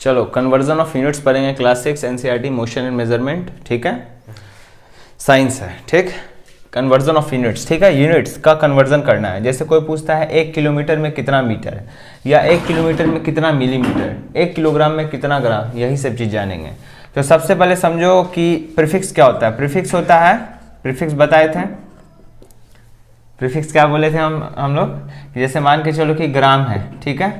चलो conversion of units पढ़ेंगे class 6 NCERT motion and measurement, ठीक है, साइंस है, ठीक। कन्वर्जन ऑफ यूनिट्स, ठीक है, यूनिट्स का कन्वर्जन करना है। जैसे कोई पूछता है 1 किलोमीटर में कितना मीटर है, या 1 किलोमीटर में कितना मिलीमीटर, 1 किलोग्राम में कितना ग्राम, यही सब चीज़ जानेंगे। तो सबसे पहले समझो कि प्रीफिक्स क्या होता है। प्रीफिक्स होता है, प्रीफिक्स बताए थे, प्रीफिक्स क्या बोले थे हम लोग, जैसे मान के चलो कि ग्राम है, ठीक है,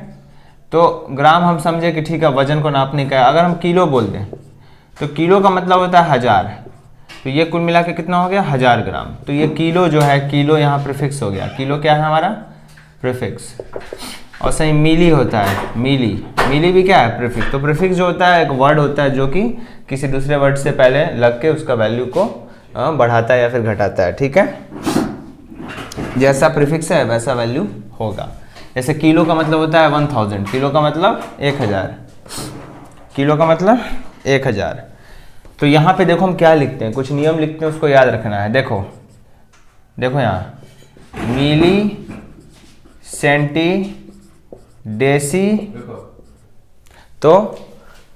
तो ग्राम हम समझे कि ठीक है वजन को नापने का। अगर हम किलो बोल दें तो किलो का मतलब होता है 1000, तो ये कुल मिला के कितना हो गया 1000 ग्राम। तो ये किलो जो है, किलो यहाँ प्रीफिक्स हो गया। किलो क्या है हमारा प्रीफिक्स। और सही मिली होता है, मिली, मिली भी क्या है प्रीफिक्स। तो प्रीफिक्स जो होता है एक वर्ड होता है जो कि किसी दूसरे वर्ड से पहले लग के उसका वैल्यू को बढ़ाता है या फिर घटाता है, ठीक है। जैसा प्रीफिक्स है वैसा वैल्यू होगा। जैसे किलो का मतलब होता है 1000, किलो का मतलब 1000, किलो का मतलब 1000। तो यहाँ पे देखो हम क्या लिखते हैं, कुछ नियम लिखते हैं, उसको याद रखना है। देखो देखो यहाँ मिली, सेंटी, डेसी, तो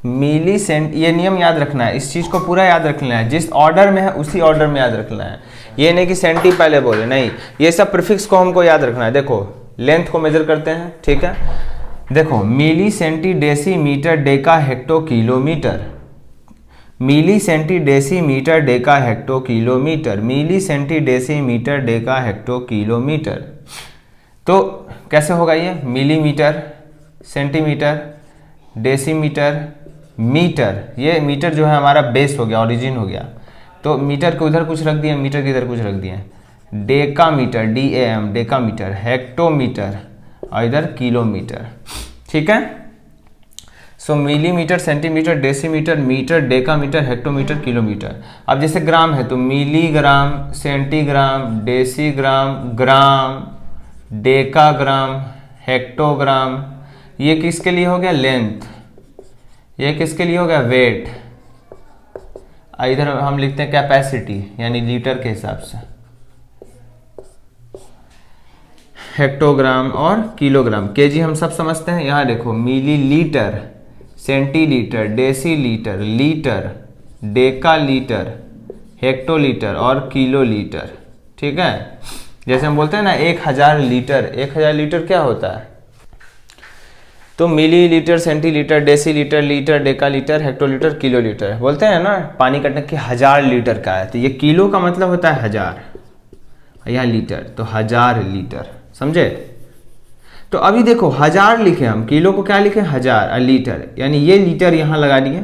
मिली सेंट, ये नियम याद रखना है, इस चीज़ को पूरा याद रखना है। जिस ऑर्डर में है उसी ऑर्डर में याद रखना है। ये नहीं कि सेंटी पहले बोले, नहीं, ये सब प्रीफिक्स को हमको याद रखना है। देखो लेंथ को मेजर करते हैं, ठीक है, देखो milli, centi, deci, metre, deca, hecto, kilometre, milli, centi, deci, metre, deca, hecto, kilometre, milli, centi, deci, metre, deca, hecto, kilometre. तो कैसे होगा ये, मिलीमीटर, सेंटीमीटर, डेसीमीटर, मीटर, ये मीटर जो है हमारा बेस हो गया, ओरिजिन हो गया। तो मीटर को उधर कुछ रख दिया, मीटर के इधर कुछ रख दिया। डेकामीटर, DAM, डेकामीटर, हेक्टोमीटर, और इधर किलोमीटर, ठीक है। So millimetre, centimetre, decimetre, metre, decametre, hectometre, kilometre. अब जैसे ग्राम है तो milligram, centigram, decigram, gram, decagram, hectogram. ये किसके लिए हो गया लेंथ, ये किसके लिए हो गया वेट। इधर हम लिखते हैं कैपेसिटी, यानी लीटर के हिसाब से, हेक्टोग्राम और किलोग्राम। केजी हम सब समझते हैं। यहाँ देखो millilitre, centilitre, decilitre, litre, decalitre, hectolitre और किलोलीटर, ठीक है। जैसे हम बोलते हैं ना 1000 लीटर, 1000 लीटर क्या होता है, तो millilitre, centilitre, decilitre, litre, decalitre, hectolitre, kilolitre बोलते हैं ना। पानी का टंकी 1000 लीटर का है, तो ये किलो का मतलब होता है 1000, यहाँ लीटर, तो 1000 लीटर, समझे। तो अभी देखो 1000 लिखे हम, किलो को क्या लिखे 1000, और लीटर, यानी ये लीटर यहाँ लगा दिए,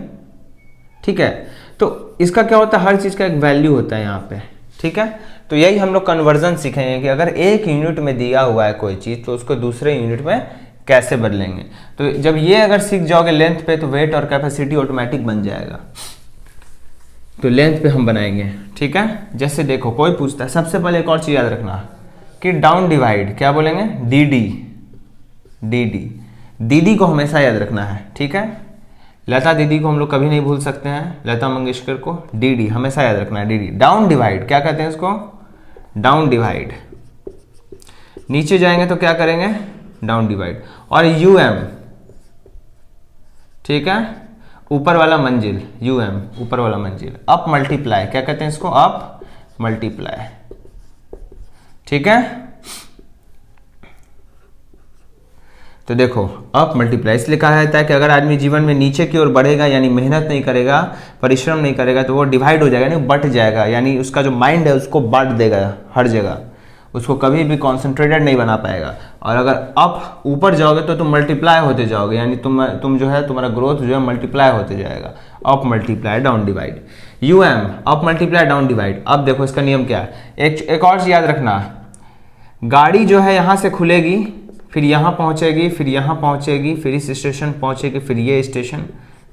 ठीक है। तो इसका क्या होता है, हर चीज़ का एक वैल्यू होता है यहाँ पे, ठीक है। तो यही हम लोग कन्वर्जन सीखेंगे कि अगर एक यूनिट में दिया हुआ है कोई चीज़ तो उसको दूसरे यूनिट में कैसे बदलेंगे। तो जब ये अगर सीख जाओगे लेंथ पे तो वेट और कैपेसिटी ऑटोमेटिक बन जाएगा। तो लेंथ पे हम बनाएंगे, ठीक है। जैसे देखो कोई पूछता है, सबसे पहले एक और चीज़ याद रखना कि डाउन डिवाइड क्या बोलेंगे, DD, DD, दीदी को हमेशा याद रखना है, ठीक है। लता दीदी को हम लोग कभी नहीं भूल सकते हैं, लता मंगेशकर को DD हमेशा याद रखना है। DD डाउन डिवाइड क्या कहते हैं इसको, डाउन डिवाइड। नीचे जाएंगे तो क्या करेंगे, डाउन डिवाइड। और UM, ठीक है, ऊपर वाला मंजिल, UM ऊपर वाला मंजिल। अप मल्टीप्लाई क्या कहते हैं इसको, अप मल्टीप्लाई, ठीक है। तो देखो अप मल्टीप्लाई इसलिए कहा जाता है कि अगर आदमी जीवन में नीचे की ओर बढ़ेगा, यानी मेहनत नहीं करेगा, परिश्रम नहीं करेगा, तो वो डिवाइड हो जाएगा, यानी बट जाएगा, यानी उसका जो माइंड है उसको बांट देगा हर जगह, उसको कभी भी कॉन्सेंट्रेटेड नहीं बना पाएगा। और अगर अप ऊपर जाओगे तो तुम मल्टीप्लाई होते जाओगे, यानी तुम जो है तुम्हारा ग्रोथ जो है मल्टीप्लाई होते जाएगा। Up multiply down divide, UM up multiply down divide. अब देखो इसका नियम क्या है, एक और चीज याद रखना, गाड़ी जो है यहाँ से खुलेगी, फिर यहाँ पहुँचेगी, फिर यहाँ पहुँचेगी, फिर इस स्टेशन पहुँचेगी, फिर ये स्टेशन,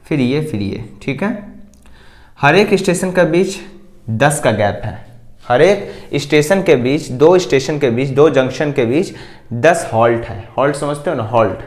फिर ये, ठीक है। हर एक स्टेशन के बीच 10 का गैप है, हर एक स्टेशन के बीच, 2 स्टेशन के बीच, 2 जंक्शन के बीच 10 हॉल्ट है। हॉल्ट समझते हो ना, हॉल्ट,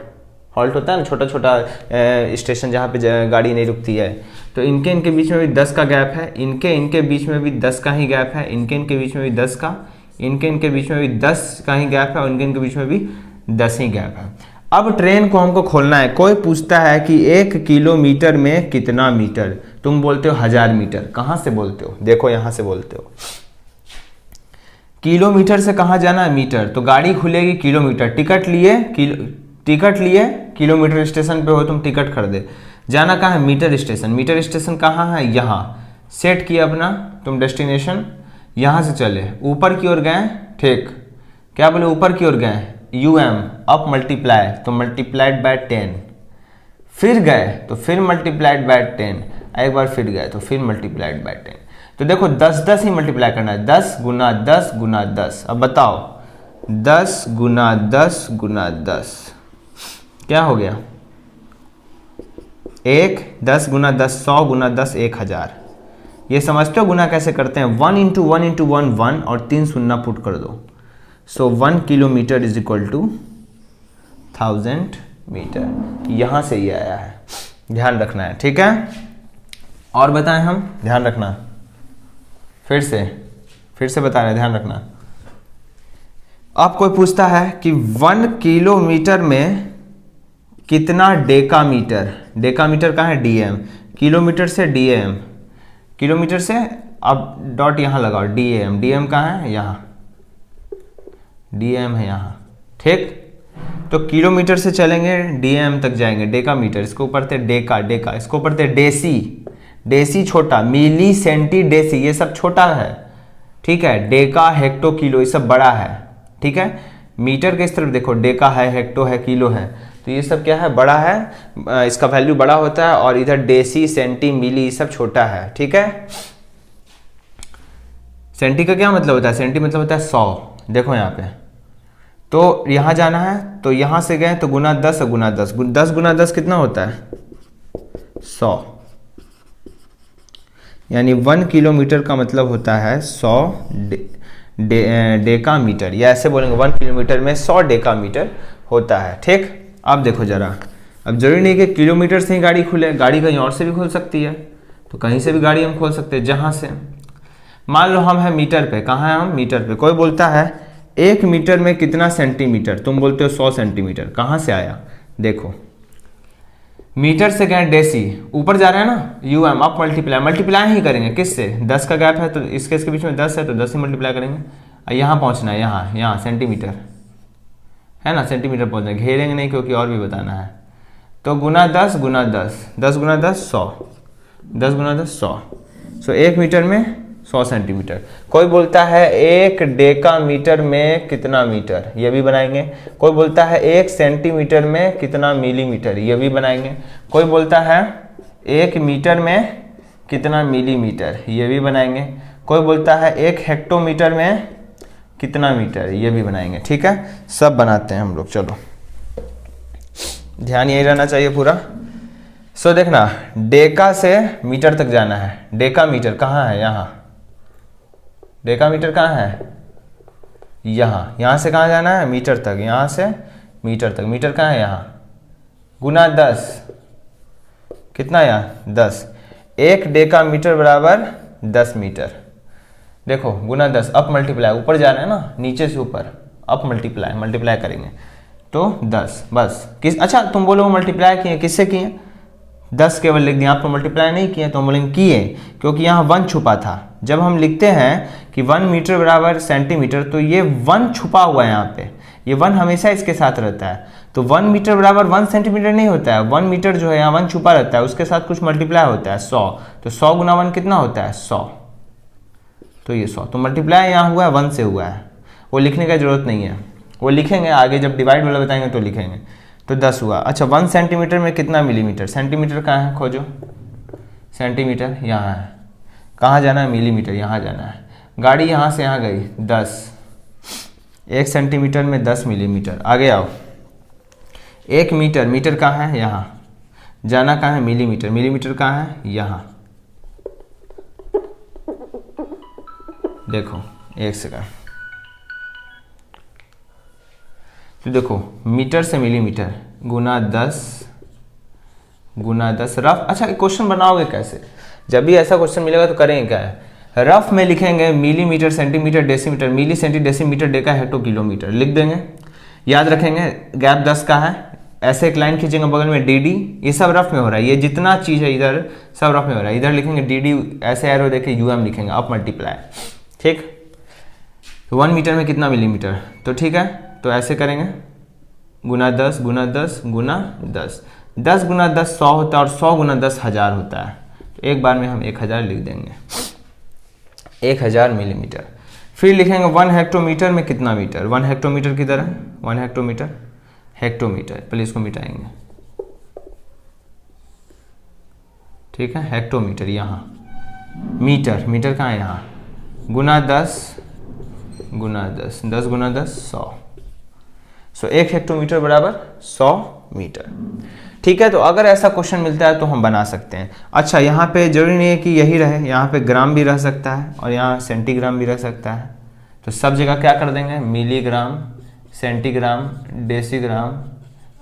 हॉल्ट होता है ना छोटा छोटा स्टेशन जहाँ पे गाड़ी नहीं रुकती है। तो इनके बीच में भी 10 का गैप है, इनके बीच में भी 10 का ही गैप है, इनके बीच में भी 10 का, इनके बीच में भी 10 का ही गैप है, और इनके बीच में भी 10 ही गैप है। अब ट्रेन को हमको खोलना है। कोई पूछता है कि 1 किलोमीटर में कितना मीटर, तुम बोलते हो 1000 मीटर। कहाँ से बोलते हो? देखो यहाँ से बोलते हो। किलोमीटर से कहाँ जाना है? मीटर। तो गाड़ी खुलेगी किलोमीटर। टिकट लिए किलोमीटर स्टेशन पे हो तुम, टिकट खरीदे, जाना कहाँ है? Metre station. मीटर स्टेशन कहाँ है? यहाँ। सेट किया अपना तुम डेस्टिनेशन, यहाँ से चले ऊपर की ओर गए, ठीक, क्या बोले? ऊपर की ओर गए, UM अप मल्टीप्लाई, तो मल्टीप्लाइड बाय 10, फिर गए तो फिर मल्टीप्लाइड बाय 10, एक बार फिर गए तो फिर मल्टीप्लाइड बाय 10। तो देखो 10 ही मल्टीप्लाई करना है, 10 गुना 10 गुना 10। अब बताओ 10 गुना 10 गुना 10 क्या हो गया? 1, 10 गुना 10 100 गुना 10 1000। ये समझते हो गुना कैसे करते हैं? 1 इंटू 1 इंटू 1 1 और 3 शून्य पुट कर दो। So 1 kilometre is equal to 1000 metre. यहां से ये आया है, ध्यान रखना है, ठीक है। और बताएं हम, ध्यान रखना, फिर से बता रहे हैं, ध्यान रखना। अब कोई पूछता है कि 1 किलोमीटर में कितना डेकामीटर, डेकामीटर कहाँ है? DM, किलोमीटर से DAM, किलोमीटर से, अब डॉट यहां लगाओ, DAM, DAM कहाँ है? यहाँ, DM है यहाँ, ठीक। तो किलोमीटर से चलेंगे DM तक जाएंगे, डेकामीटर, इसको ऊपर थे डेका, इसको ऊपर थे डेसी छोटा, मिली सेंटी डेसी ये सब छोटा है, ठीक है। डेका हेक्टो किलो ये सब बड़ा है, ठीक है। मीटर के इस तरफ देखो, डेका है, हेक्टो है, किलो है, तो ये सब क्या है? बड़ा है, इसका वैल्यू बड़ा होता है। और इधर डेसी सेंटी मिली ये सब छोटा है, ठीक है। सेंटी का क्या मतलब होता है? सेंटी मतलब होता है 100। देखो यहाँ पे, तो यहाँ जाना है, तो यहाँ से गए तो गुना 10 गुना 10, 10 गुना 10 कितना होता है? 100। यानी 1 किलोमीटर का मतलब होता है 100 डेकामीटर, या ऐसे बोलेंगे 1 किलोमीटर में 100 डेकामीटर होता है, ठीक। अब देखो जरा, अब जरूरी नहीं कि किलोमीटर से ही गाड़ी खुले, गाड़ी कहीं और से भी खुल सकती है, तो कहीं से भी गाड़ी हम खोल सकते हैं, जहाँ से। मान लो हम हैं मीटर पे, कहाँ हैं हम? मीटर पे। कोई बोलता है 1 मीटर में कितना सेंटीमीटर, तुम बोलते हो 100 सेंटीमीटर। कहाँ से आया? देखो मीटर से गए डेसी, ऊपर जा रहे हैं ना, UM अप मल्टीप्लाई ही करेंगे, किससे? 10 का गैप है तो इसके बीच में 10 है, तो 10 ही मल्टीप्लाई करेंगे। यहाँ पहुँचना है, यहाँ सेंटीमीटर है ना, सेंटीमीटर पहुँचना, घेरेंगे नहीं क्योंकि और भी बताना है। तो गुना 10 गुना 10, 10 गुना 10 100, 10 गुना 10 100। सो 1 मीटर में 100 सेंटीमीटर। कोई बोलता है 1 डेकामीटर में कितना मीटर, ये भी बनाएंगे। कोई बोलता है 1 सेंटीमीटर में कितना मिलीमीटर, ये भी बनाएंगे। कोई बोलता है 1 मीटर में कितना मिलीमीटर, ये भी बनाएंगे। कोई बोलता है 1 हेक्टोमीटर में कितना मीटर, ये भी बनाएंगे, ठीक है। सब बनाते हैं हम लोग, चलो ध्यान यही रहना चाहिए पूरा। सो देखना, डेका से मीटर तक जाना है, डेकामीटर कहाँ है? यहाँ। डेकामीटर कहाँ है? यहाँ से कहाँ जाना है? मीटर तक, यहाँ से मीटर तक। मीटर कहाँ है? यहाँ। गुना 10 कितना? यहाँ 10। 1 डेकामीटर बराबर 10 मीटर। देखो गुना 10, अप मल्टीप्लाई, ऊपर जा रहे हैं ना, नीचे से ऊपर, अप मल्टीप्लाई करेंगे तो 10 बस। अच्छा तुम बोलो मल्टीप्लाई किए, किससे किए? 10 केवल लिख दिया, आप तो मल्टीप्लाई नहीं किए, तो हम बोलेंगे किए, क्योंकि यहाँ 1 छुपा था। जब हम लिखते हैं कि 1 मीटर बराबर सेंटीमीटर, तो ये 1 छुपा हुआ है यहाँ पे, ये 1 हमेशा इसके साथ रहता है। तो 1 मीटर बराबर 1 सेंटीमीटर नहीं होता है, 1 मीटर जो है यहाँ 1 छुपा रहता है, उसके साथ कुछ मल्टीप्लाई होता है 100। तो 100 गुना 1 कितना होता है? 100। तो ये 100, तो मल्टीप्लाई यहाँ हुआ है 1 से हुआ है, वो लिखने का जरूरत नहीं है, वो लिखेंगे आगे जब डिवाइड वाला बताएंगे तो लिखेंगे। तो 10 हुआ। अच्छा 1 सेंटीमीटर में कितना मिलीमीटर? सेंटीमीटर कहाँ है? खोजो। सेंटीमीटर यहाँ है, कहाँ जाना है? मिलीमीटर, यहाँ जाना है। गाड़ी यहाँ से यहाँ गई 10, 1 सेंटीमीटर में 10 मिलीमीटर। आगे आओ, 1 मीटर, मीटर कहाँ है? यहाँ। जाना कहाँ है? मिलीमीटर, मिलीमीटर कहाँ है? यहाँ। देखो 1 सेकंड, तो देखो मीटर से मिलीमीटर गुना 10 रफ। अच्छा क्वेश्चन बनाओगे कैसे? जब भी ऐसा क्वेश्चन मिलेगा तो करेंगे क्या है, रफ में लिखेंगे millimetre, centimetre, decimetre, milli centi decimetre, deca hecto kilometre लिख देंगे। याद रखेंगे गैप 10 का है, ऐसे एक लाइन खींचेंगे बगल में डी, ये सब रफ में हो रहा है, ये जितना चीज़ है इधर सब रफ में हो रहा है। इधर लिखेंगे डी, ऐसे एरो देके यूएम लिखेंगे, अप मल्टीप्लाई, ठीक। तो 1 मीटर में कितना मिलीमीटर, तो ठीक है, तो ऐसे करेंगे गुना 10 गुना 10 गुना 10, 10 गुना 10 100 होता है और 100 गुना 10 1000 होता है। तो एक बार में हम 1000 लिख देंगे, 1000 मिलीमीटर। फिर लिखेंगे 1 हेक्टोमीटर में कितना मीटर, 1 हेक्टोमीटर किधर है, 1 हेक्टोमीटर, हेक्टोमीटर, पहले इसको मिटाएंगे, ठीक है, हेक्टोमीटर यहाँ, मीटर, मीटर कहाँ है यहाँ, गुना 10 गुना 10, 10 गुना 10 100, 1 हेक्टोमीटर बराबर 100 मीटर, ठीक है। तो अगर ऐसा क्वेश्चन मिलता है तो हम बना सकते हैं। अच्छा, यहाँ पे जरूरी नहीं है कि यही रहे, यहाँ पे ग्राम भी रह सकता है और यहाँ सेंटीग्राम भी रह सकता है। तो सब जगह क्या कर देंगे, मिलीग्राम, सेंटीग्राम, डेसीग्राम,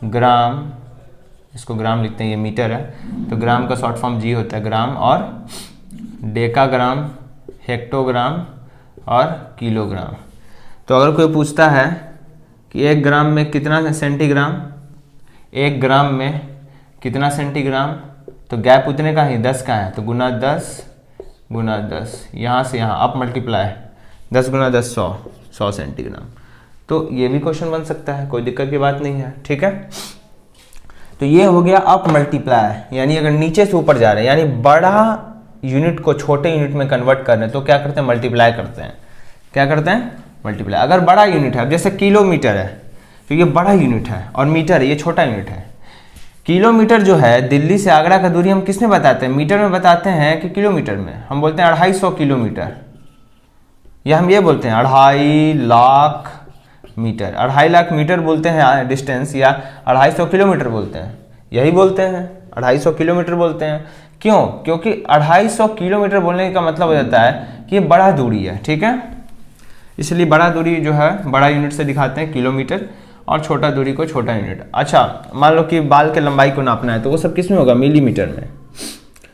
ग्राम, इसको ग्राम लिखते हैं, ये मीटर है तो ग्राम का शॉर्ट फॉर्म जी होता है ग्राम, और डेकाग्राम, हेक्टोग्राम और किलोग्राम। तो अगर कोई पूछता है कि 1 ग्राम में कितना सेंटीग्राम, 1 ग्राम में कितना सेंटीग्राम, तो गैप उतने का ही 10 का है, तो गुना 10 गुना 10, यहाँ से यहाँ अप मल्टीप्लाई, 10 गुना 10 100, 100 सेंटीग्राम। तो ये भी क्वेश्चन बन सकता है, कोई दिक्कत की बात नहीं है, ठीक है। तो ये हो गया अप मल्टीप्लाई, यानी अगर नीचे से ऊपर जा रहे हैं, यानी बड़ा यूनिट को छोटे यूनिट में कन्वर्ट कर रहे हैं तो क्या करते हैं, मल्टीप्लाई करते हैं। क्या करते हैं, मल्टीप्लाई। अगर बड़ा यूनिट है, जैसे किलोमीटर है तो ये बड़ा यूनिट है और मीटर है ये छोटा यूनिट है। किलोमीटर जो है दिल्ली से आगरा का दूरी हम किस में बताते हैं, मीटर में बताते हैं कि किलोमीटर में। हम बोलते हैं 250 किलोमीटर, या हम ये बोलते हैं 2.5 लाख मीटर, 2.5 लाख मीटर बोलते हैं डिस्टेंस, या 250 किलोमीटर बोलते हैं, यही बोलते हैं 250 किलोमीटर बोलते हैं। क्यों, क्योंकि 250 किलोमीटर बोलने का मतलब हो जाता है कि ये बड़ा दूरी है, ठीक है। इसलिए बड़ा दूरी जो है बड़ा यूनिट से दिखाते हैं किलोमीटर, और छोटा दूरी को छोटा यूनिट। अच्छा, मान लो कि बाल के लंबाई को नापना है तो वो सब किस में होगा, मिलीमीटर में।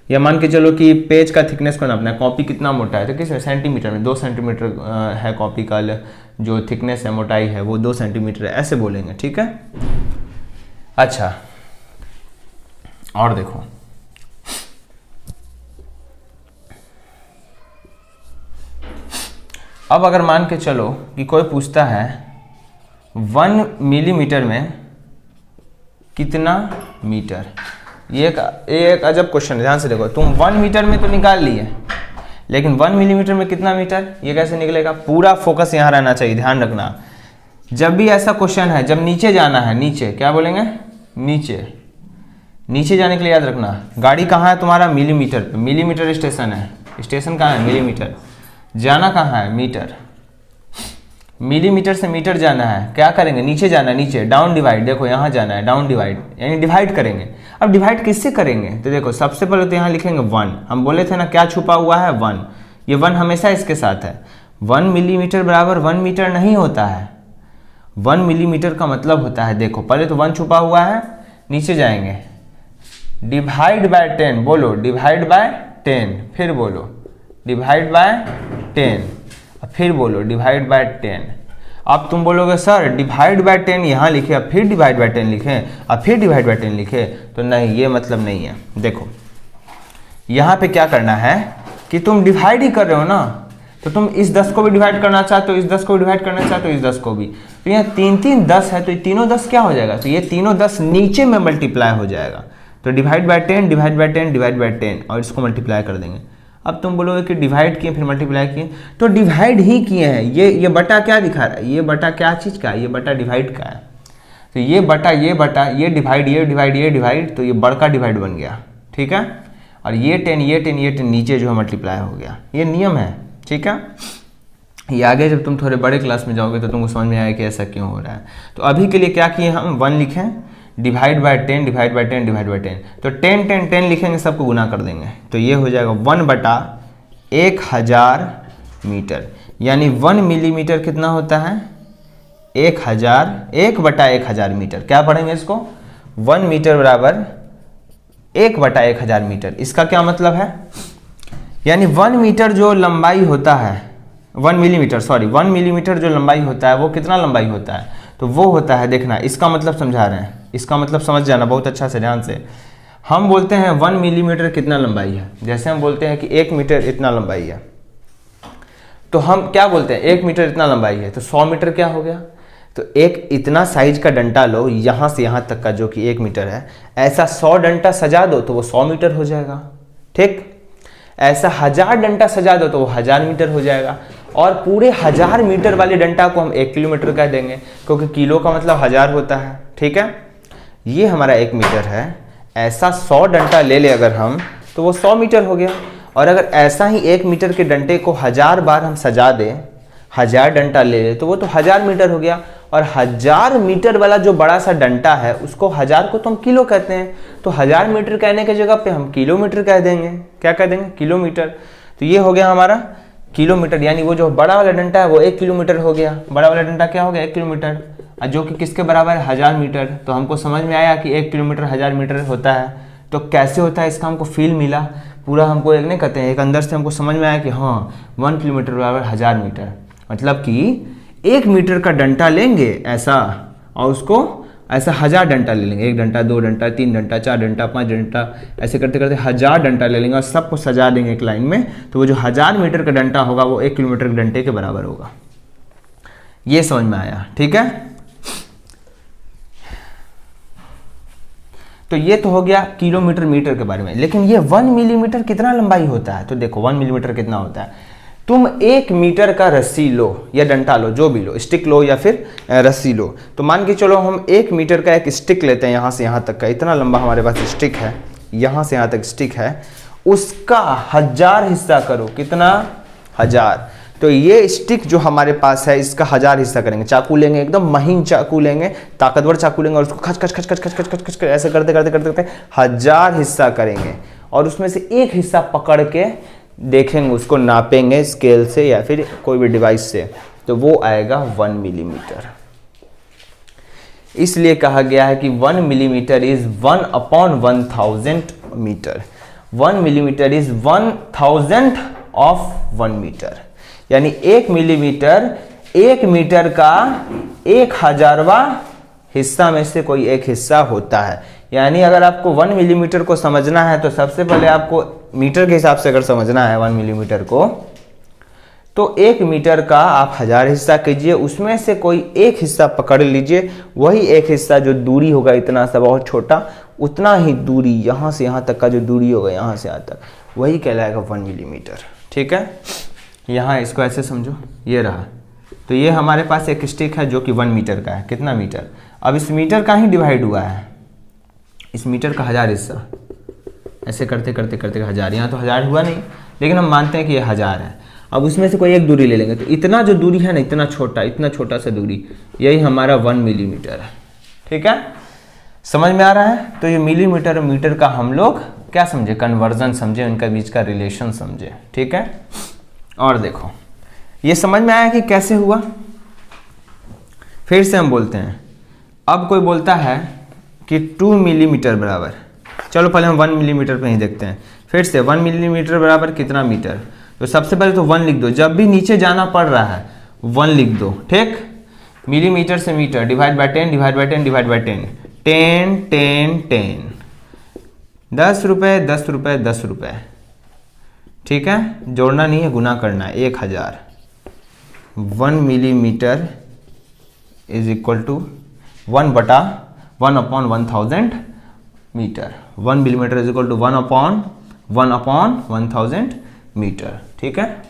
या मान के चलो कि पेज का थिकनेस को नापना है, कॉपी कितना मोटा है तो किस में, सेंटीमीटर में, 2 सेंटीमीटर है कॉपी का जो थिकनेस है, मोटाई है वो 2 सेंटीमीटर है, ऐसे बोलेंगे, ठीक है। अच्छा, और देखो अब अगर मान के चलो कि कोई पूछता है 1 मिलीमीटर में कितना मीटर, ये एक अजब क्वेश्चन है, ध्यान से देखो। तुम 1 मीटर में तो निकाल लिए, लेकिन 1 मिलीमीटर में कितना मीटर, ये कैसे निकलेगा। पूरा फोकस यहाँ रहना चाहिए, ध्यान रखना। जब भी ऐसा क्वेश्चन है, जब नीचे जाना है, नीचे क्या बोलेंगे, नीचे, नीचे जाने के लिए याद रखना गाड़ी कहाँ है तुम्हारा, मिलीमीटर पे, मिलीमीटर स्टेशन है, स्टेशन कहाँ है, मिलीमीटर, जाना कहाँ है, मीटर, मिलीमीटर से मीटर जाना है, क्या करेंगे, नीचे जाना है, नीचे, डाउन डिवाइड, देखो यहाँ जाना है, डाउन डिवाइड, यानी डिवाइड करेंगे। अब डिवाइड किससे करेंगे, तो देखो सबसे पहले तो यहाँ लिखेंगे 1, हम बोले थे ना क्या छुपा हुआ है, 1, ये 1 हमेशा इसके साथ है। 1 मिलीमीटर बराबर 1 मीटर नहीं होता है, 1 मिलीमीटर का मतलब होता है, देखो पहले तो 1 छुपा हुआ है, नीचे जाएंगे, डिवाइड बाय 10, बोलो डिवाइड बाय 10, फिर बोलो डिवाइड बाय 10, फिर बोलो डिवाइड बाय 10। अब तुम बोलोगे सर डिवाइड बाय 10 यहाँ लिखे, अब फिर डिवाइड बाय 10 लिखे, अब फिर डिवाइड बाय 10 लिखे, तो नहीं, ये मतलब नहीं है। देखो यहाँ पे क्या करना है कि तुम डिवाइड ही कर रहे हो ना, तो तुम इस 10 को भी डिवाइड करना चाहते हो, इस 10 को डिवाइड करना चाहते हो, इस 10 को भी, तो यहाँ 3 10 है, तो ये तीनों 10 क्या हो जाएगा, तो ये तीनों 10 नीचे में मल्टीप्लाई हो जाएगा। तो divide by 10 divide by 10 divide by 10, और इसको मल्टीप्लाई कर देंगे। अब तुम बोलोगे कि डिवाइड किए फिर मल्टीप्लाई किए, तो डिवाइड ही किए हैं। ये बटा क्या दिखा रहा है, ये बटा क्या चीज़ का है, ये बटा डिवाइड का है। तो ये बटा ये डिवाइड ये डिवाइड, तो ये बड़का डिवाइड बन गया, ठीक है। और ये 10 नीचे जो है मल्टीप्लाई हो गया, ये नियम है, ठीक है। ये आगे जब तुम थोड़े बड़े क्लास में जाओगे तो तुमको समझ में आएगा कि ऐसा क्यों हो रहा है। तो अभी के लिए क्या किए हम, 1 लिखें, divide by 10 divide by 10 divide by 10, तो 10 लिखेंगे, सबको गुना कर देंगे, तो ये हो जाएगा 1/1000 मीटर, यानी 1 मिलीमीटर कितना होता है, 1/1000 मीटर। क्या पढ़ेंगे इसको, 1 मीटर बराबर 1/1000 मीटर। इसका क्या मतलब है, यानी 1 मीटर जो लंबाई होता है, 1 मिलीमीटर जो लंबाई होता है वो कितना लंबाई होता है, तो वो होता है, देखना इसका मतलब समझा रहे हैं, इसका मतलब समझ जाना बहुत अच्छा से, ध्यान से। हम बोलते हैं 1 मिलीमीटर कितना लंबाई है, जैसे हम बोलते हैं कि 1 मीटर इतना लंबाई है, तो हम क्या बोलते हैं 1 मीटर इतना लंबाई है, तो 100 मीटर क्या हो गया। तो एक इतना साइज का डंडा लो यहाँ से यहाँ तक का जो कि 1 मीटर है, ऐसा 100 डंडा सजा दो तो वो 100 मीटर हो जाएगा, ठीक। ऐसा 1000 डंडा सजा दो तो वो 1000 मीटर हो जाएगा। और पूरे 1000 मीटर वाले डंडा को हम 1 किलोमीटर कह देंगे, क्योंकि किलो का मतलब 1000 होता है, ठीक है। ये हमारा 1 मीटर है। ऐसा 100 डंडा ले ले अगर हम, तो वो 100 मीटर हो गया। और अगर ऐसा ही 1 मीटर के डंडे को 1000 बार हम सजा दें, 1000 डंडा ले ले, तो वो तो 1000 मीटर हो गया। और 1000 मीटर वाला जो बड़ा सा डंडा है उसको 1000 को तो हम किलो कहते हैं, तो 1000 मीटर कहने की जगह पे हम किलोमीटर कह देंगे। क्या कह देंगे, किलोमीटर। तो ये हो गया हमारा किलोमीटर, यानी वो जो बड़ा वाला डंडा है वो 1 किलोमीटर हो गया। बड़ा वाला डंडा क्या हो गया, 1 किलोमीटर, जो कि किसके बराबर है, 1000 मीटर। तो हमको समझ में आया कि 1 किलोमीटर 1000 मीटर होता है। तो कैसे होता है इसका हमको फील मिला पूरा, हमको एक नहीं कहते हैं, एक अंदर से हमको समझ में आया कि हाँ 1 किलोमीटर बराबर 1000 मीटर। मतलब कि 1 मीटर का डंडा लेंगे ऐसा, और उसको ऐसा 1000 डंडा ले लेंगे, 1 डंडा 2 डंडा 3 डंडा 4 डंडा 5 डंडा, ऐसे करते करते 1000 डंडा ले लेंगे और सबको सजा देंगे एक लाइन में। तो वो जो 1000 मीटर का डंडा होगा वो 1 किलोमीटर के डंडे के बराबर होगा। ये समझ में आया, ठीक है। तो ये तो हो गया किलोमीटर मीटर के बारे में। लेकिन ये 1 मिलीमीटर कितना लंबाई होता है, तो देखो 1 मिलीमीटर कितना होता है। तुम 1 मीटर का रस्सी लो या डंडा लो, जो भी लो, स्टिक लो या फिर रस्सी लो। तो मान के चलो हम 1 मीटर का एक स्टिक लेते हैं, यहाँ से यहाँ तक का, इतना लंबा हमारे पास स्टिक है, यहाँ से यहाँ तक स्टिक है, उसका 1000 हिस्सा करो। कितना, 1000। तो ये स्टिक जो हमारे पास है इसका 1000 हिस्सा करेंगे। चाकू लेंगे, एकदम महीन चाकू लेंगे, ताकतवर चाकू लेंगे, और उसको खच खच खच खच खच खच खच खच ऐसे करते करते करते करते 1000 हिस्सा करेंगे। और उसमें से एक हिस्सा पकड़ के देखेंगे, उसको नापेंगे स्केल से या फिर कोई भी डिवाइस से, तो वो आएगा 1 मिलीमीटर। इसलिए कहा गया है कि 1 millimetre is 1/1000 metre. 1 millimetre is 1000th of 1 metre, यानी 1 मिलीमीटर 1 मीटर का 1000वां हिस्सा में से कोई एक हिस्सा होता है। यानी अगर आपको 1 मिलीमीटर को समझना है तो सबसे पहले आपको मीटर के हिसाब से अगर समझना है 1 मिलीमीटर को, तो 1 मीटर का आप 1000 हिस्सा कीजिए, उसमें से कोई एक हिस्सा पकड़ लीजिए, वही एक हिस्सा जो दूरी होगा इतना सा बहुत छोटा, उतना ही दूरी यहाँ से यहाँ तक का जो दूरी होगा यहाँ से यहाँ तक, वही कहलाएगा 1 मिलीमीटर। ठीक है, यहाँ इसको ऐसे समझो, ये रहा। तो ये हमारे पास एक स्टिक है जो कि 1 मीटर का है। कितना मीटर, अब इस मीटर का ही डिवाइड हुआ है, इस मीटर का 1000 हिस्सा, ऐसे करते करते करते 1000, यहाँ तो 1000 हुआ नहीं, लेकिन हम मानते हैं कि ये 1000 है। अब उसमें से कोई एक दूरी ले लेंगे, तो इतना जो दूरी है ना, इतना छोटा सा दूरी, यही हमारा 1 मिलीमीटर है। ठीक है, समझ में आ रहा है। तो ये मिलीमीटर और मीटर का हम लोग क्या समझे, कन्वर्जन समझे, उनका बीच का रिलेशन समझे। ठीक है, और देखो ये समझ में आया कि कैसे हुआ। फिर से हम बोलते हैं, अब कोई बोलता है कि 2 मिलीमीटर बराबर, चलो पहले हम 1 मिलीमीटर पे ही देखते हैं। फिर से 1 मिलीमीटर बराबर कितना मीटर, तो सबसे पहले तो 1 लिख दो, जब भी नीचे जाना पड़ रहा है 1 लिख दो। ठीक, मिलीमीटर से metre, divide by 10 divide by 10 divide by 10, 10 10 10, 10 रुपये 10 रुपये 10 रुपये। ठीक है, जोड़ना नहीं है, गुना करना है, 1000। 1 millimetre is equal to 1/1000 metre. 1 millimetre is equal to 1/1000 metre. ठीक है,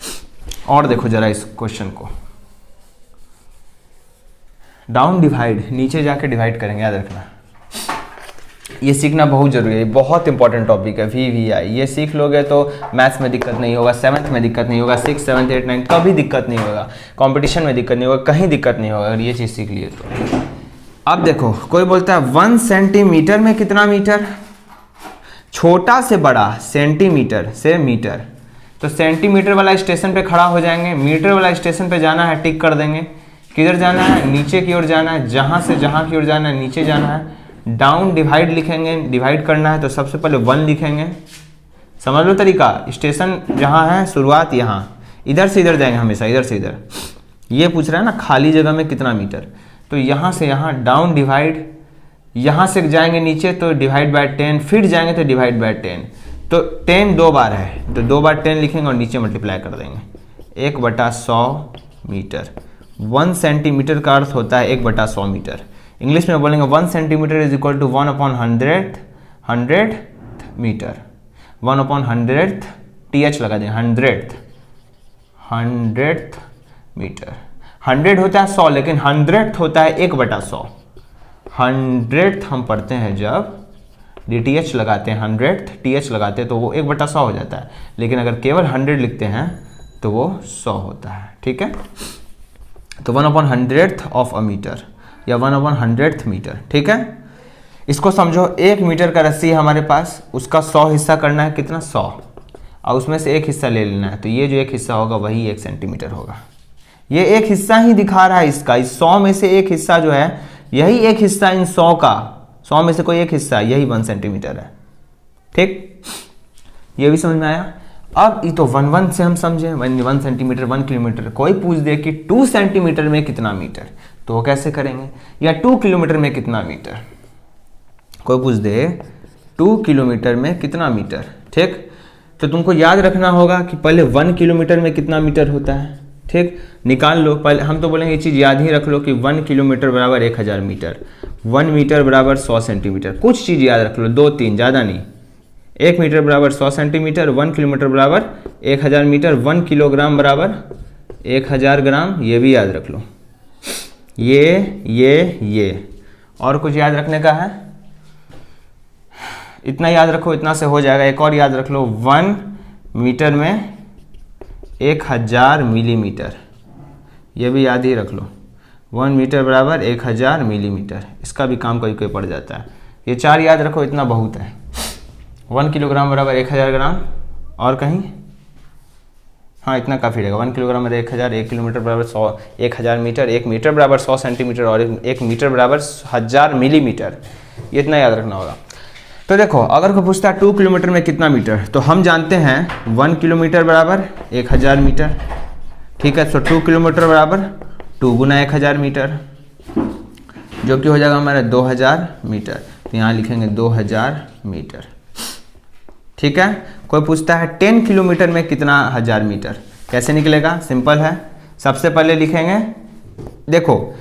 और देखो जरा इस क्वेश्चन को, डाउन डिवाइड, नीचे जाके डिवाइड करेंगे, याद रखना, ये सीखना बहुत जरूरी है, बहुत इंपॉर्टेंट टॉपिक है। VVI ये सीख लोगे तो मैथ्स में दिक्कत नहीं होगा, 7th में दिक्कत नहीं होगा, 6, 7, 8, 9 कभी दिक्कत नहीं होगा, कंपटीशन में दिक्कत नहीं होगा, कहीं दिक्कत नहीं होगा अगर ये चीज़ सीख लिए तो। अब देखो कोई बोलता है 1 सेंटीमीटर में कितना मीटर, छोटा से बड़ा सेंटीमीटर से मीटर, तो सेंटीमीटर वाला स्टेशन पे खड़ा हो जाएंगे, मीटर वाला स्टेशन पे जाना है, टिक कर देंगे। किधर जाना है, नीचे की ओर जाना है, जहाँ से जहाँ की ओर जाना है नीचे जाना है। डाउन डिवाइड लिखेंगे, डिवाइड करना है तो सबसे पहले 1 लिखेंगे। समझ लो तरीका, स्टेशन जहाँ है शुरुआत यहाँ, इधर से इधर जाएंगे हमेशा, इधर से इधर। ये पूछ रहा है ना खाली जगह में कितना मीटर, तो यहाँ से यहाँ डाउन डिवाइड यहाँ से जाएंगे नीचे तो डिवाइड बाय 10, फिर जाएंगे तो डिवाइड बाय 10, तो 10 2 बार है तो 2 बार 10 लिखेंगे और नीचे मल्टीप्लाई कर देंगे। 1/100 मीटर। 1 सेंटीमीटर का अर्थ होता है 1/100 मीटर। इंग्लिश में बोलेंगे 1 centimetre is equal to 1/100th metre. 1/100th th लगा देंगे, 100th मीटर। 100 होता है 100, लेकिन 100th होता है 1/100। 100th हम पढ़ते हैं जब DTH लगाते हैं, 100th TH लगाते हैं तो वो 1/100 हो जाता है, लेकिन अगर केवल 100 लिखते हैं तो वो 100 होता है। ठीक है, तो 1/100th ऑफ अ मीटर या 1/100th मीटर। ठीक है, इसको समझो 1 मीटर का रस्सी है हमारे पास, उसका 100 हिस्सा करना है, कितना 100, और उसमें से एक हिस्सा ले लेना है, तो ये जो एक हिस्सा होगा वही 1 सेंटीमीटर होगा। ये एक हिस्सा ही दिखा रहा है इसका, इस 100 में से एक हिस्सा जो है, यही एक हिस्सा इन 100 का, 100 में से कोई एक हिस्सा, यही 1 सेंटीमीटर है। ठीक, ये भी समझ में आया। अब ये तो 1 से हम समझे, 1 सेंटीमीटर 1 किलोमीटर। कोई पूछ दे कि 2 सेंटीमीटर में कितना मीटर, तो वो कैसे करेंगे, या 2 किलोमीटर में कितना मीटर। कोई पूछ दे 2 किलोमीटर में कितना मीटर, ठीक, तो तुमको याद रखना होगा कि पहले 1 किलोमीटर में कितना मीटर होता है। ठीक, निकाल लो, पहले हम तो बोलेंगे ये चीज़ याद ही रख लो कि 1 किलोमीटर बराबर 1000 मीटर, 1 मीटर बराबर 100 सेंटीमीटर। कुछ चीज़ याद रख लो, 2-3, ज़्यादा नहीं। 1 मीटर बराबर 100 सेंटीमीटर, 1 किलोमीटर बराबर 1000 मीटर, 1 किलोग्राम बराबर 1000 ग्राम, ये भी याद रख लो। ये और कुछ याद रखने का है, इतना याद रखो, इतना से हो जाएगा। एक और याद रख लो, 1 मीटर में 1000 मिलीमीटर, ये भी याद ही रख लो। 1 मीटर बराबर 1000 मिलीमीटर, इसका भी काम कोई कोई पड़ जाता है। ये 4 याद रखो, इतना बहुत है। 1 किलोग्राम बराबर 1000 ग्राम, और कहीं, हाँ इतना काफ़ी रहेगा। 1 किलोग्राम बराबर 1000, 1 किलोमीटर बराबर 100, 1000 मीटर, 1 मीटर बराबर 100 सेंटीमीटर, और 1 मीटर बराबर 1000 मिलीमीटर, ये इतना याद रखना होगा। तो देखो, अगर कोई पूछता है 2 किलोमीटर में कितना मीटर, तो हम जानते हैं 1 किलोमीटर बराबर 1000 मीटर। ठीक है, तो 2 किलोमीटर बराबर 2 गुना 1000 मीटर, जो कि हो जाएगा हमारा 2000 मीटर। तो यहाँ लिखेंगे 2000 मीटर। ठीक है, कोई पूछता है 10 किलोमीटर में कितना 1000 मीटर, कैसे निकलेगा, सिंपल है। सबसे पहले लिखेंगे, देखो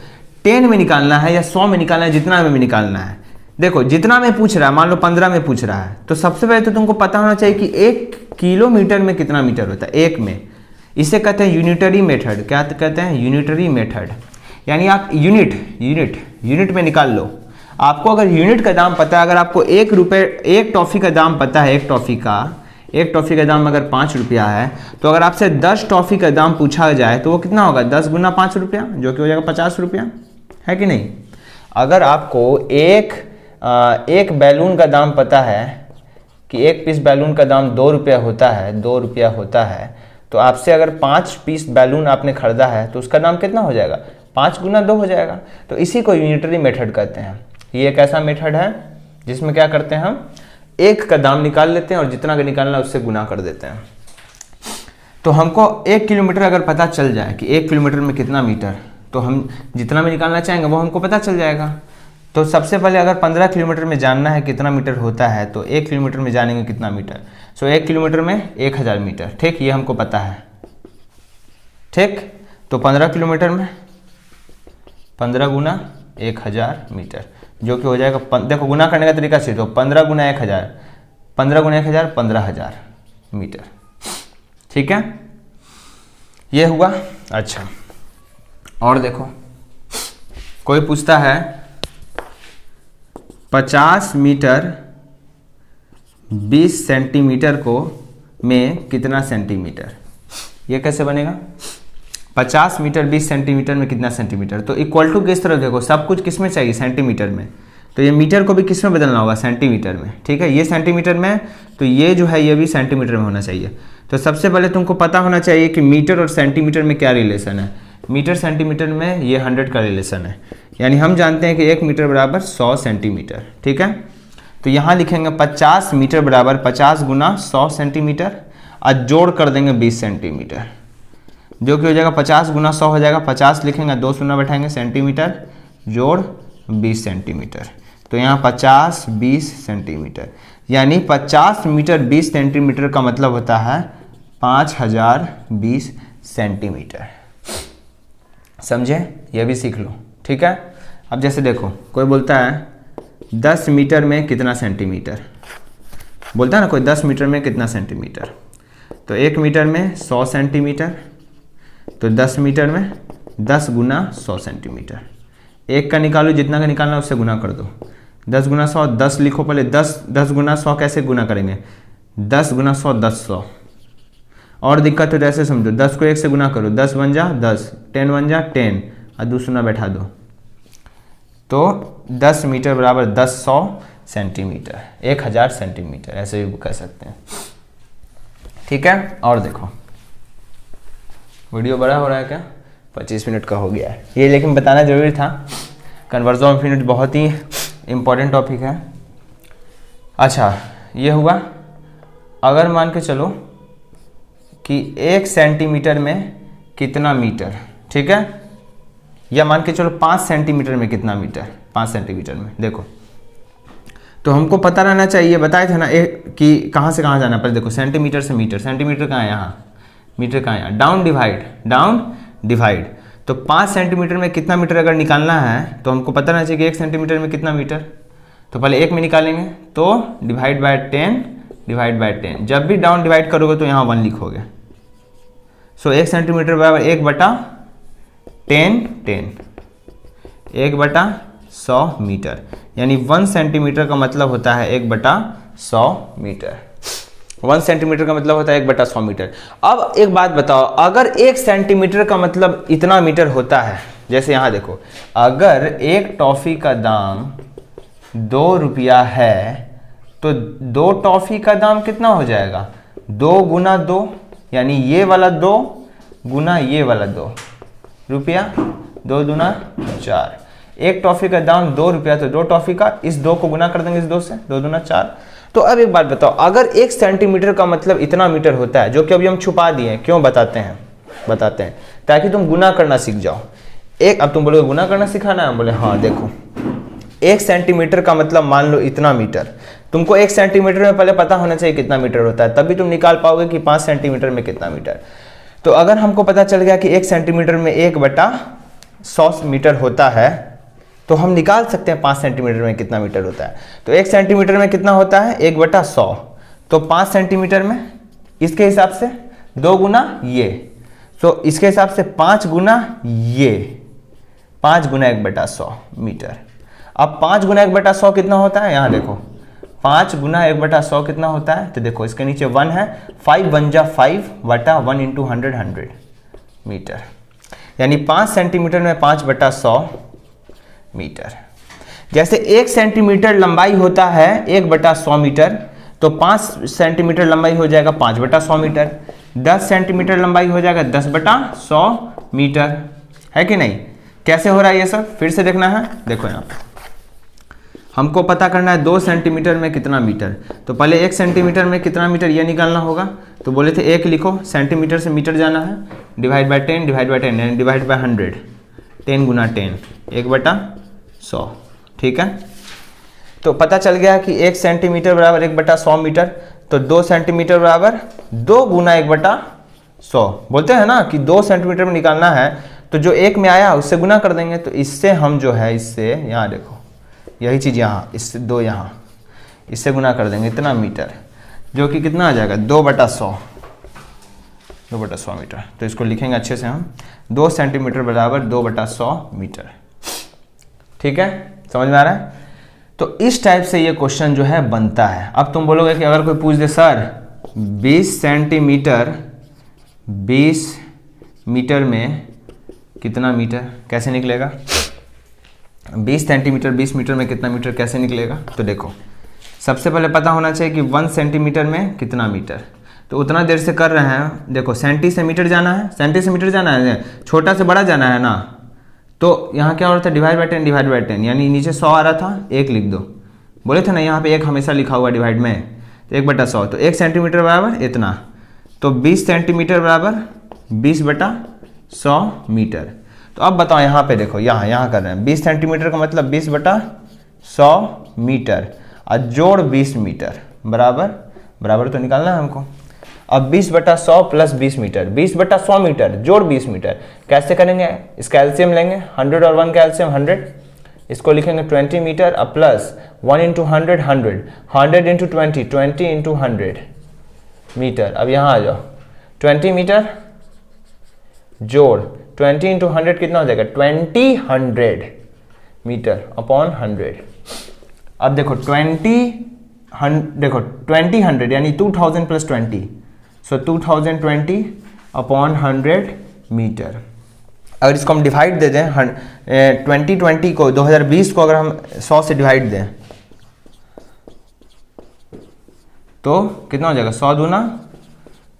10 में निकालना है या 100 में निकालना है, जितना में निकालना है। देखो जितना में पूछ रहा है, मान लो 15 में पूछ रहा है, तो सबसे पहले तो तुमको पता होना चाहिए कि 1 किलोमीटर में कितना मीटर होता है, 1 में। इसे कहते हैं यूनिटरी मेथड। क्या कहते हैं, यूनिटरी मेथड, यानी आप यूनिट में निकाल लो। आपको अगर यूनिट का दाम पता है, अगर आपको 1 रुपये, एक टॉफ़ी का दाम पता है, एक टॉफ़ी का दाम अगर 5 रुपया है, तो अगर आपसे 10 टॉफ़ी का दाम पूछा जाए तो वो कितना होगा, 10 गुना 5 रुपया, जो कि हो जाएगा 50 रुपया, है कि नहीं। अगर आपको एक बैलून का दाम पता है कि एक पीस बैलून का दाम 2 रुपया होता है, तो आपसे अगर 5 पीस बैलून आपने खरीदा है तो उसका दाम कितना हो जाएगा, 5 गुना 2 हो जाएगा। तो इसी को यूनिटरी मेथड कहते हैं। ये एक ऐसा मेथड है जिसमें क्या करते हैं, हम 1 का दाम निकाल लेते हैं और जितना का निकालना है उससे गुना कर देते हैं। तो हमको 1 किलोमीटर अगर पता चल जाए कि 1 किलोमीटर में कितना मीटर, तो हम जितना में निकालना चाहेंगे वो हमको पता चल जाएगा। तो सबसे पहले अगर 15 किलोमीटर में जानना है कितना मीटर होता है, तो 1 किलोमीटर में जानेंगे कितना मीटर। सो 1 किलोमीटर में 1000 मीटर, ठीक, ये हमको पता है। ठीक, तो 15 किलोमीटर में 15 गुना 1000 मीटर, जो कि हो जाएगा, देखो गुना करने का तरीका से, तो 15 गुना 1000, 15,000 मीटर। ठीक है, ये हुआ। अच्छा, और देखो, कोई पूछता है 50 मीटर 20 सेंटीमीटर को में कितना सेंटीमीटर, ये कैसे बनेगा, 50 मीटर 20 सेंटीमीटर में कितना सेंटीमीटर। तो इक्वल टू किस तरह, देखो सब कुछ किस में चाहिए, सेंटीमीटर में, तो ये मीटर को भी किस में बदलना होगा, सेंटीमीटर में। ठीक है, ये सेंटीमीटर में, तो ये जो है ये भी सेंटीमीटर में होना चाहिए। तो सबसे पहले तुमको पता होना चाहिए कि मीटर और सेंटीमीटर में क्या रिलेशन है। मीटर सेंटीमीटर में ये 100 का रिलेशन है, यानी हम जानते हैं कि 1 मीटर बराबर 100 सेंटीमीटर। ठीक है, तो यहाँ लिखेंगे 50 मीटर बराबर 50 गुना 100 सेंटीमीटर, और जोड़ कर देंगे 20 सेंटीमीटर, जो कि हो जाएगा 50 गुना 100 हो जाएगा, 50 लिखेंगे, 2 शून्य बैठाएंगे, सेंटीमीटर जोड़ 20 सेंटीमीटर। तो यहाँ 50 20 सेंटीमीटर, यानी 50 मीटर 20 सेंटीमीटर का मतलब होता है 5020 सेंटीमीटर। समझे? ये भी सीख लो, ठीक है। अब जैसे देखो कोई बोलता है 10 मीटर में कितना सेंटीमीटर, बोलता है ना कोई 10 मीटर में कितना सेंटीमीटर, तो 1 मीटर में 100 सेंटीमीटर, तो 10 मीटर में 10 गुना 100 सेंटीमीटर। एक का निकालो, जितना का निकालना उससे गुना कर दो। 10 गुना 100, 10 लिखो पहले, 10 गुना 100 कैसे गुना करेंगे, 10 गुना 100 1000। और दिक्कत हो तो ऐसे समझो, 10 को 1 से गुना करो, 10 बन जा 10, 10 बन जा 10 और 2 शून्य बैठा दो, तो 10 मीटर बराबर 10 सेंटीमीटर, 1000 सेंटीमीटर, ऐसे भी कह सकते हैं, ठीक है। और देखो वीडियो बड़ा हो रहा है क्या, 25 मिनट का हो गया है ये, लेकिन बताना जरूरी था। कन्वर्जन ऑफ यूनिट बहुत ही इम्पोर्टेंट टॉपिक है। अच्छा ये हुआ, अगर मान के चलो कि 1 सेंटीमीटर में कितना मीटर, ठीक है, या मान के चलो 5 सेंटीमीटर में कितना मीटर, 5 सेंटीमीटर में देखो, तो हमको पता रहना चाहिए, बताए थे ना कि कहाँ से कहाँ जाना। पर देखो सेंटीमीटर से मीटर, सेंटीमीटर कहाँ है यहाँ, मीटर कहाँ है यहाँ, डाउन डिवाइड, तो 5 सेंटीमीटर में कितना मीटर अगर निकालना है तो हमको पता रहना चाहिए कि 1 सेंटीमीटर में कितना मीटर, तो पहले 1 में निकालेंगे, तो डिवाइड बाय 10, जब भी डाउन डिवाइड करोगे तो यहाँ 1 लिखोगे। सो 1 सेंटीमीटर बराबर 1/10, 1/100 मीटर, यानी 1 सेंटीमीटर का मतलब होता है 1/100 मीटर। 1 सेंटीमीटर का मतलब होता है 1/100 मीटर। अब एक बात बताओ, अगर 1 सेंटीमीटर का मतलब इतना मीटर होता है, जैसे यहाँ देखो, अगर एक टॉफी का दाम 2 रुपया है तो 2 टॉफी का दाम कितना हो जाएगा, 2 गुना 2, यानी ये वाला 2 गुना ये वाला 2 रुपया, 2 दूना 4। एक टॉफी का दाम 2 रुपया, तो 2 टॉफी का, इस 2 को गुना कर देंगे इस 2 से, 2 दूना 4। तो अब एक बात बताओ, अगर 1 सेंटीमीटर का मतलब इतना मीटर होता है, जो कि अभी हम छुपा दिए, क्यों बताते हैं ताकि तुम गुना करना सीख जाओ। अब तुम बोलोगे गुना करना सिखाना है, बोले हाँ देखो 1 सेंटीमीटर का मतलब मान लो इतना मीटर, तुमको 1 सेंटीमीटर में पहले पता होना चाहिए कितना मीटर होता है, तभी तुम निकाल पाओगे कि 5 सेंटीमीटर में कितना मीटर। तो अगर हमको पता चल गया कि 1 सेंटीमीटर में 1/100 मीटर होता है, तो हम निकाल सकते हैं 5 सेंटीमीटर में कितना मीटर होता है। तो 1 सेंटीमीटर में कितना होता है 1/100, तो 5 सेंटीमीटर में इसके हिसाब से 2 गुना ये, तो इसके हिसाब से 5 गुना ये, 5 गुना 1/100 मीटर। अब 5 गुना 1/100 कितना होता है, यहाँ देखो 5 गुना 1/100 कितना होता है, तो देखो इसके नीचे 1 है, 5 बन जा 5 बटा 1 इंटू 100 मीटर, यानी 5 सेंटीमीटर में 5/100 मीटर। जैसे 1 सेंटीमीटर लंबाई होता है 1/100 मीटर, तो 5 सेंटीमीटर लंबाई हो जाएगा 5/100 मीटर, 10 सेंटीमीटर लंबाई हो जाएगा 10/100 मीटर, है कि नहीं। कैसे हो रहा है ये सब, फिर से देखना है। देखो यहाँ पे हमको पता करना है 2 सेंटीमीटर में कितना मीटर, तो पहले 1 सेंटीमीटर में कितना मीटर ये निकालना होगा। तो बोले थे 1 लिखो, सेंटीमीटर से मीटर जाना है, divide by 10, divide by 10, divide bye 100, 10 गुना 10, 1/100, ठीक है। तो पता चल गया कि 1 सेंटीमीटर बराबर 1/100 मीटर, तो 2 सेंटीमीटर बराबर 2 गुना 1/100। बोलते हैं ना कि 2 सेंटीमीटर में निकालना है, तो जो 1 में आया उससे गुना कर देंगे। तो इससे हम जो है, इससे यहाँ देखो यही चीज़ यहाँ, इससे 2 यहाँ, इससे गुना कर देंगे इतना मीटर, जो कि कितना आ जाएगा 2/100 मीटर। तो इसको लिखेंगे अच्छे से हम, 2 सेंटीमीटर बराबर 2/100 मीटर, ठीक है, समझ में आ रहा है। तो इस टाइप से ये क्वेश्चन जो है बनता है। अब तुम बोलोगे कि अगर कोई पूछ दे सर 20 सेंटीमीटर 20 मीटर में कितना मीटर, कैसे निकलेगा, 20 सेंटीमीटर 20 मीटर में कितना मीटर कैसे निकलेगा। तो देखो सबसे पहले पता होना चाहिए कि 1 सेंटीमीटर में कितना मीटर, तो उतना देर से कर रहे हैं। देखो सेंटी से मीटर जाना है, सेंटी से मीटर जाना है, छोटा से बड़ा जाना है ना, तो यहाँ क्या हो रहा था डिवाइड बाय 10, डिवाइड बाय 10, यानी नीचे 100 आ रहा था, 1 लिख दो। बोले थे ना यहाँ पे 1 हमेशा लिखा हुआ डिवाइड में, तो 1/100, तो 1 सेंटीमीटर बराबर इतना, तो 20 सेंटीमीटर बराबर 20/100 मीटर। तो अब बताओ यहाँ पे देखो, यहाँ कर रहे हैं 20 सेंटीमीटर का मतलब 20/100, 100 मीटर और जोड़ 20 मीटर बराबर बराबर तो निकालना है हमको। अब 20/100 प्लस 20 मीटर, 20/100 मीटर जोड़ 20 मीटर कैसे करेंगे? इस कैल्शियम लेंगे 100 और 1 कैल्शियम 100, इसको लिखेंगे 20 मीटर अब plus 1 into 100 100, 100 into 20 20 into 100 metre. अब यहाँ आ जाओ 20 मीटर जोड़ 20 इंटू 100 कितना हो जाएगा? 20 मीटर अपॉन 100। अब देखो 20 यानी 2000 प्लस 20, सो 2020 अपॉन 100 मीटर। अगर इसको हम डिवाइड दे दें 2020 को 2020 को अगर हम 100 से डिवाइड दें तो कितना हो जाएगा? 100 दूना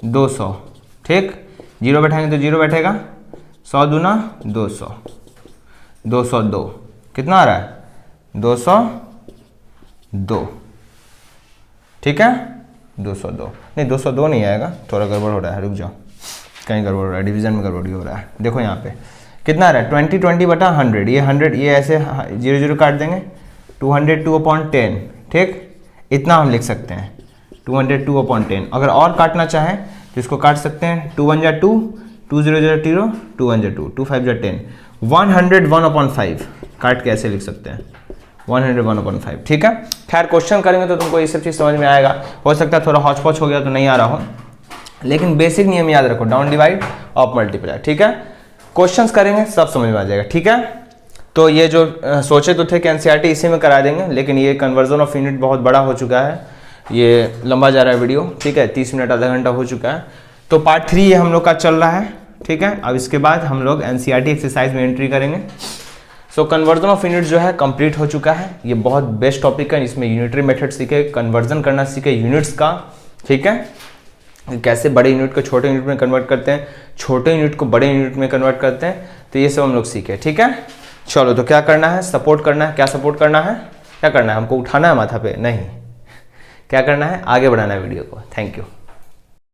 200, ठीक। जीरो बैठाएंगे तो जीरो बैठेगा, 100 दूना 200, 202 कितना आ रहा है? 202, ठीक है 202 नहीं 202 नहीं आएगा, थोड़ा गड़बड़ हो रहा है, रुक जाओ, कहीं गड़बड़ हो रहा है, डिवीजन में गड़बड़ी हो रहा है। देखो यहाँ पे कितना आ रहा है? 20/100, ये 100 ये ऐसे 0 0 काट देंगे, 202/10, ठीक। इतना हम लिख सकते हैं 202/10। अगर और काटना चाहें तो इसको काट सकते हैं 2 1 जा 2, 2 0 0 0, 2 1 जा 2, 2 5 जा 10, 101/5 काट के ऐसे लिख सकते हैं 101/5, ठीक है। खैर क्वेश्चन करेंगे तो तुमको ये सब चीज़ समझ में आएगा। हो सकता है थोड़ा हौच पौच हो गया तो नहीं आ रहा हो, लेकिन बेसिक नियम याद रखो, डाउन डिवाइड अप मल्टीप्लाई, ठीक है। क्वेश्चंस करेंगे सब समझ में आ जाएगा, ठीक है। तो ये जो सोचे तो थे कि एनसीईआरटी इसी में करा देंगे, लेकिन ये कन्वर्जन ऑफ यूनिट बहुत बड़ा हो चुका है, ये लंबा जा रहा है वीडियो, ठीक है, 30 मिनट आधा घंटा हो चुका है। तो पार्ट 3 ये हम लोग का चल रहा है, ठीक है। अब इसके बाद हम लोग एनसीईआरटी एक्सरसाइज में एंट्री करेंगे। सो कन्वर्जन ऑफ यूनिट जो है कंप्लीट हो चुका है। ये बहुत बेस्ट टॉपिक है, इसमें यूनिटरी मेथड सीखे, कन्वर्जन करना सीखे यूनिट्स का, ठीक है, कैसे बड़े यूनिट को छोटे यूनिट में कन्वर्ट करते हैं, छोटे यूनिट को बड़े यूनिट में कन्वर्ट करते हैं, तो ये सब हम लोग सीखे, ठीक है। चलो तो क्या करना है? सपोर्ट करना है। क्या सपोर्ट करना है? क्या करना है? हमको उठाना है माथा पे? नहीं, क्या करना है? आगे बढ़ाना है वीडियो को। Thank you.